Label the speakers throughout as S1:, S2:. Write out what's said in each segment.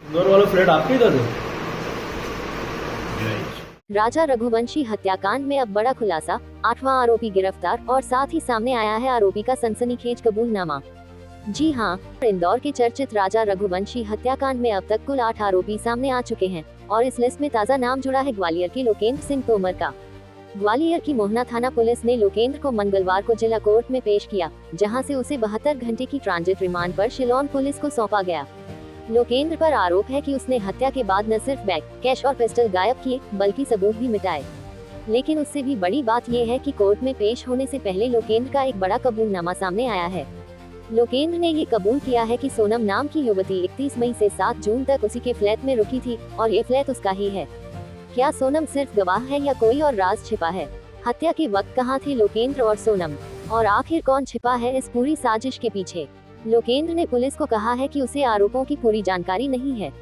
S1: इंदौर वाला फ्लैट आपके इधर है?
S2: राजा रघुवंशी हत्याकांड में अब बड़ा खुलासा, 8वां आरोपी गिरफ्तार और साथ ही सामने आया है आरोपी का सनसनीखेज कबूलनामा। जी हां, इंदौर के चर्चित राजा रघुवंशी हत्याकांड में अब तक कुल 8 आरोपी सामने आ चुके हैं और इस लिस्ट में ताज़ा नाम जुड़ा है ग्वालियर के लोकेंद्र सिंह तोमर का। ग्वालियर की मोहना थाना पुलिस ने लोकेंद्र को मंगलवार को जिला कोर्ट में पेश किया, जहां से उसे 72 घंटे की ट्रांजिट रिमांड पर शिलोन पुलिस को सौंपा गया। लोकेंद्र पर आरोप है कि उसने हत्या के बाद न सिर्फ बैग, कैश और पिस्टल गायब किए, बल्कि सबूत भी मिटाए। लेकिन उससे भी बड़ी बात यह है कि कोर्ट में पेश होने से पहले लोकेंद्र का एक बड़ा कबूलनामा सामने आया है। लोकेंद्र ने ये कबूल किया है कि सोनम नाम की युवती 31 मई से 7 जून तक उसी के फ्लैट में रुकी थी और ये फ्लैट उसका ही है। क्या सोनम सिर्फ गवाह है या कोई और राज छिपा है? हत्या के वक्त कहाँ थे लोकेंद्र और सोनम? और आखिर कौन छिपा है इस पूरी साजिश के पीछे? लोकेंद्र ने पुलिस को कहा है कि उसे आरोपों की पूरी जानकारी नहीं है,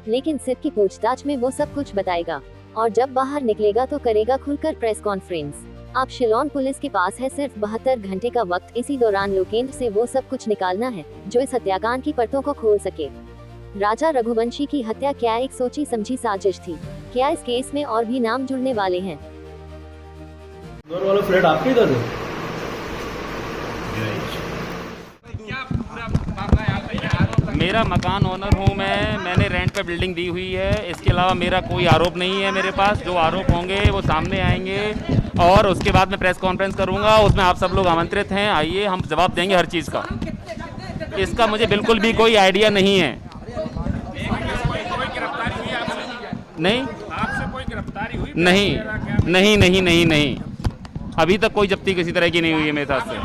S2: लेकिन सिर्फ की पूछताछ में वो सब कुछ बताएगा और जब बाहर निकलेगा तो करेगा खुलकर प्रेस कॉन्फ्रेंस। अब शिलोन पुलिस के पास है सिर्फ 72 घंटे का वक्त। इसी दौरान लोकेंद्र से वो सब कुछ निकालना है जो इस हत्याकांड की परतों को खोल सके। राजा रघुवंशी की हत्या क्या एक सोची समझी साजिश थी? क्या इस केस में और भी नाम जुड़ने वाले हैं?
S1: इंदौर वाला फ्लैट आपके इधर है?
S3: मेरा मकान ओनर हूँ मैंने रेंट पे बिल्डिंग दी हुई है। इसके अलावा मेरा कोई आरोप नहीं है मेरे पास। जो आरोप होंगे वो सामने आएंगे और उसके बाद मैं प्रेस कॉन्फ्रेंस करूँगा, उसमें आप सब लोग आमंत्रित हैं, आइए हम जवाब देंगे हर चीज़ का। इसका मुझे बिल्कुल भी कोई आइडिया नहीं है। नहीं,
S4: आपसे कोई गिरफ्तारी हुई?
S3: नहीं नहीं नहीं नहीं नहीं, अभी तक कोई जब्ती किसी तरह की नहीं हुई है मेरे साथ से।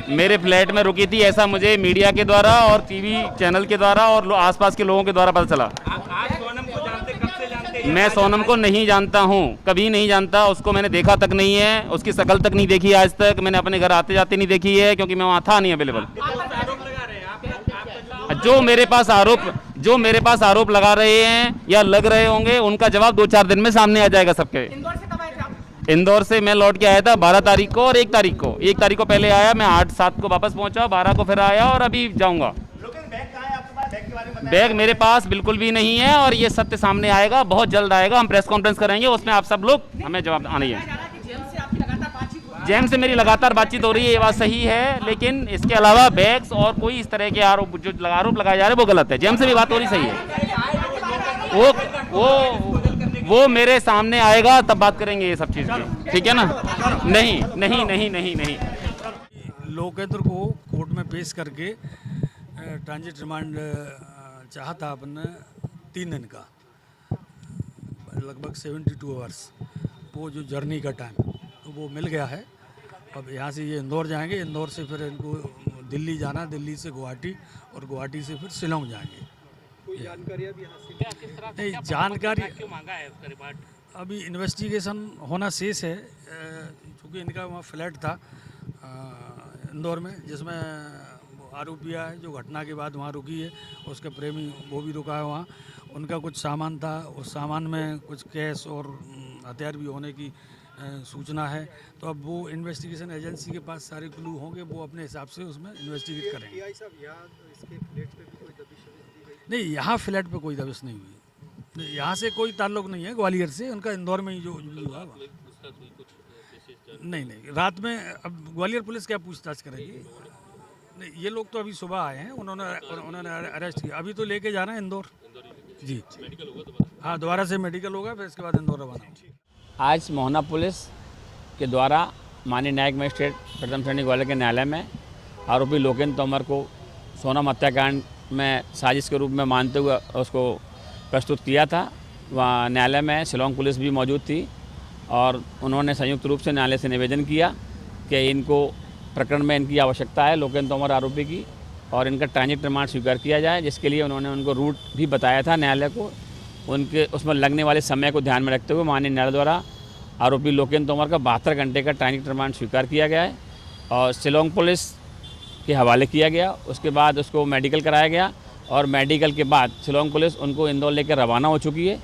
S3: मेरे फ्लैट में रुकी थी, ऐसा मुझे मीडिया के द्वारा और टीवी चैनल के द्वारा और आसपास के लोगों के द्वारा पता चला।
S4: आप सोनम को जानते, कब से जानते?
S3: मैं सोनम को नहीं जानता हूँ, कभी नहीं जानता। उसको मैंने देखा तक नहीं है, उसकी शक्ल तक नहीं देखी आज तक। मैंने अपने घर आते जाते नहीं देखी है क्योंकि मैं वहाँ था नहीं अवेलेबल। जो मेरे पास आरोप लगा रहे हैं या लग रहे होंगे, उनका जवाब 2-4 दिन में सामने आ जाएगा सबके। इंदौर से मैं लौट के आया था 12 तारीख को और 1 तारीख को। 1 तारीख को पहले आया, मैं 8-7 को वापस पहुंचा, 12 को फिर आया और अभी जाऊंगा। बैग मेरे पास बिल्कुल भी नहीं है और ये सत्य सामने आएगा, बहुत जल्द आएगा। हम प्रेस कॉन्फ्रेंस करेंगे, उसमें आप सब लोग हमें जवाब आनी है। जेम से मेरी लगातार बातचीत हो रही है, ये बात सही है, लेकिन इसके अलावा बैग्स और कोई इस तरह के आरोप जो आरोप लगाए जा रहे हैं वो गलत है। जेम से भी बात हो रही सही है। वो मेरे सामने आएगा तब बात करेंगे ये सब चीज़ की, ठीक है ना? नहीं नहीं नहीं नहीं नहीं।
S5: लोकेंद्र को कोर्ट में पेश करके ट्रांजिट रिमांड चाहा था अपन 3 दिन का, लगभग 72 आवर्स, वो जो जर्नी का टाइम तो वो मिल गया है। अब यहाँ से ये इंदौर जाएंगे, इंदौर से फिर इनको दिल्ली जाना, दिल्ली से गुवाहाटी और गुवाहाटी से फिर शिलोंग जाएंगे।
S4: कोई जानकारी अभी
S5: नहीं, जानकारी
S4: क्यों मांगा है उसका रिमांड?
S5: अभी इन्वेस्टिगेशन होना शेष है, क्योंकि इनका वहाँ फ्लैट था इंदौर में, जिसमें आरोपिया है जो घटना के बाद वहाँ रुकी है, उसके प्रेमी वो भी रुका है वहाँ। उनका कुछ सामान था, उस सामान में कुछ कैश और हथियार भी होने की सूचना है। तो अब वो इन्वेस्टिगेशन एजेंसी के पास सारे क्लू होंगे, वो अपने हिसाब से उसमें इन्वेस्टिगेट करेंगे। नहीं, यहाँ फ्लैट पे कोई दबिश नहीं हुई, यहाँ से कोई ताल्लुक नहीं है ग्वालियर से, उनका इंदौर में ही जो हुआ। नहीं, रात में अब ग्वालियर पुलिस क्या पूछताछ करेगी? नहीं, ये लोग तो अभी सुबह आए हैं, उन्होंने अरेस्ट किया, अभी तो लेके जाना है इंदौर जी। हाँ, दोबारा से मेडिकल होगा, फिर इसके बाद इंदौर रवाना।
S3: आज मोहना पुलिस के द्वारा माननीय न्यायिक मजिस्ट्रेट प्रथम श्रेणी ग्वालियर के न्यायालय में आरोपी लोकेंद्र तोमर को सोनम हत्याकांड में साजिश के रूप में मानते हुए उसको प्रस्तुत किया था। वहाँ न्यायालय में शिलोंग पुलिस भी मौजूद थी और उन्होंने संयुक्त रूप से न्यायालय से निवेदन किया कि इनको प्रकरण में इनकी आवश्यकता है, लोकेंद्र तोमर आरोपी की, और इनका ट्रांजिट रिमांड स्वीकार किया जाए, जिसके लिए उन्होंने उनको रूट भी बताया था न्यायालय को। उनके उसमें लगने वाले समय को ध्यान में रखते हुए माननीय न्यायालय द्वारा आरोपी लोकेंद्र तोमर का 72 घंटे का ट्रांजिट रिमांड स्वीकार किया गया है और शिलोंग पुलिस के हवाले किया गया। उसके बाद उसको मेडिकल कराया गया और मेडिकल के बाद शिलोंग पुलिस उनको इंदौर लेकर रवाना हो चुकी है।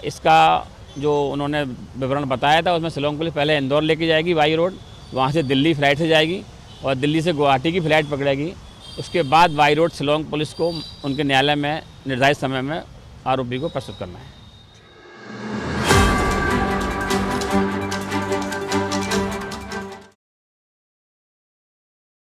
S3: इसका जो उन्होंने विवरण बताया था उसमें शिलोंग पुलिस पहले इंदौर लेके जाएगी बाई रोड, वहाँ से दिल्ली फ्लाइट से जाएगी और दिल्ली से गुवाहाटी की फ़्लाइट पकड़ेगी उसके बाद बाई रोड शिलोंग पुलिस को उनके न्यायालय में निर्धारित समय में आरोपी को प्रस्तुत करना है।